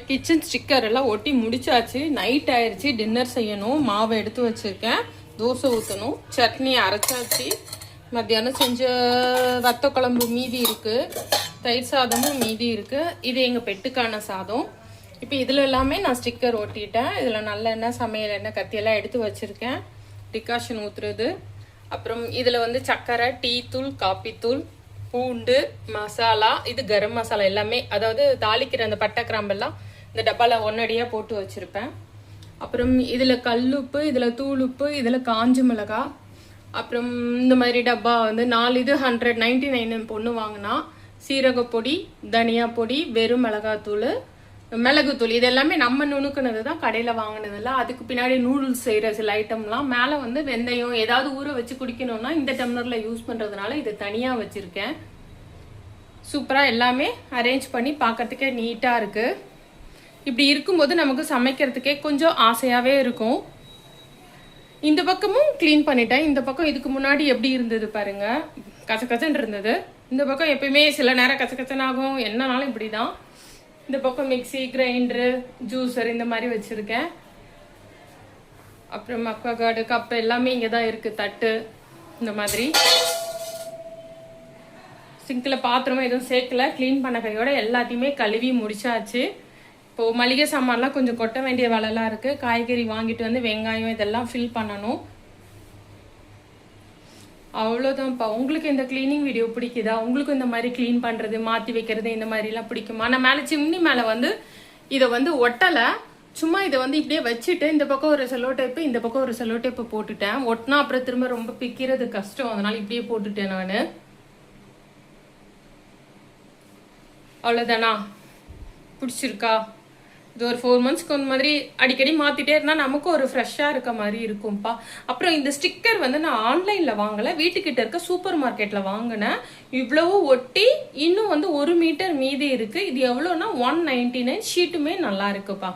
Kitchen sticker எல்லாம் ஒட்டி முடிச்சாச்சு. நைட் ஆயிடுச்சு, டின்னர் செய்யணும். மாவை எடுத்து வச்சிருக்கேன், தோசை ஊற்றணும். சட்னி அரைச்சாச்சு. மத்தியானம் செஞ்ச வத்த குழம்பு மீதி இருக்கு, தயிர் சாதமும் மீதி இருக்கு. இது எங்கள் பெட்டுக்கான சாதம். இப்போ இதில் எல்லாமே நான் ஸ்டிக்கர் ஒட்டிட்டேன். இதில் நல்லெண்ணெய், சமையல் எண்ணெய், கத்தியெல்லாம் எடுத்து வச்சுருக்கேன். டிகாஷன் ஊற்றுறது. அப்புறம் இதில் வந்து சர்க்கரை, டீ தூள், காப்பி தூள், பூண்டு மசாலா, இது கரம் மசாலா எல்லாமே, அதாவது தாளிக்கிற அந்த பட்டை கிராம்பெல்லாம் இந்த டப்பாவில் ஒன்னடியாக போட்டு வச்சுருப்பேன். அப்புறம் இதில் கல்லுப்பு, இதில் தூளுப்பு, இதில் காஞ்ச மிளகா. அப்புறம் இந்த மாதிரி டப்பா வந்து 4 இது 199 பொண்ணு வாங்கினா. சீரகப்பொடி, தனியா பொடி, வெறும் மிளகாத்தூள், மிளகுத்தூள், இது எல்லாமே நம்ம நுணுக்குனது தான், கடையில் வாங்கினதில்ல. அதுக்கு பின்னாடி நூடுல்ஸ் செய்கிற சில ஐட்டம்லாம் மேலே வந்து வெந்தயம் ஏதாவது ஊற வச்சு குடிக்கணும்னா இந்த டம்ளரில் யூஸ் பண்ணுறதுனால இது தனியாக வச்சுருக்கேன். சூப்பராக எல்லாமே அரேஞ்ச் பண்ணி பார்க்கறதுக்கே நீட்டாக இருக்குது. இப்படி இருக்கும்போது நமக்கு சமைக்கிறதுக்கே கொஞ்சம் ஆசையாகவே இருக்கும். இந்த பக்கமும் க்ளீன் பண்ணிட்டேன். இந்த பக்கம் இதுக்கு முன்னாடி எப்படி இருந்தது பாருங்க, கச்சக்கச்சன்னு இருந்தது. இந்த பக்கம் எப்பயுமே சில நேரம் கச்சக்கச்சன் ஆகும், என்னன்னாலும் இப்படி தான். இந்த பக்கம் மிக்சி, கிரைண்டரு, ஜூஸர் இந்த மாதிரி வச்சுருக்கேன். அப்புறம் அக்வாகார்டு, கப்பு எல்லாமே இங்கே தான் இருக்குது. தட்டு இந்த மாதிரி. சிங்கில் பாத்திரமும் எதுவும் சேர்க்கல. க்ளீன் பண்ண கையோட எல்லாத்தையுமே கழுவி முடிச்சாச்சு. இப்போது மளிகை சாமான்லாம் கொஞ்சம் கொட்ட வேண்டிய வேலைலாம் இருக்குது. காய்கறி வாங்கிட்டு வந்து வெங்காயம் இதெல்லாம் ஃபில் பண்ணணும். அவ்வளோதான்ப்பா. உங்களுக்கு இந்த கிளீனிங் வீடியோ பிடிக்குதா? உங்களுக்கு இந்த மாதிரி க்ளீன் பண்ணுறது, மாற்றி வைக்கிறது இந்த மாதிரிலாம் பிடிக்குமா? நான் மேலே சிம்னி மேலே வந்து இதை வந்து ஒட்டலை, சும்மா இதை வந்து இப்படியே வச்சுட்டு இந்த பக்கம் ஒரு செல்லோ டேப்பு, இந்த பக்கம் ஒரு செல்லோ டேப்பு போட்டுட்டேன். ஒட்டினா அப்புறம் திரும்ப ரொம்ப பிக்கிறது கஷ்டம், அதனால இப்படியே போட்டுட்டேன் நான். அவ்வளோதானா? பிடிச்சிருக்கா? இது ஒரு 4 மந்த்ஸ்க்கு அந்த மாதிரி அடிக்கடி மாற்றிட்டே இருந்தால் நமக்கும் ஒரு ஃப்ரெஷ்ஷாக இருக்க மாதிரி இருக்கும்ப்பா. அப்புறம் இந்த ஸ்டிக்கர் வந்து நான் ஆன்லைனில் வாங்கலை, வீட்டுக்கிட்ட இருக்க சூப்பர் மார்க்கெட்டில் வாங்கினேன். இவ்வளவு ஒட்டி இன்னும் வந்து 1 மீட்டர் மீதி இருக்குது. இது எவ்வளோன்னா 199. ஷீட்டுமே நல்லா இருக்குப்பா.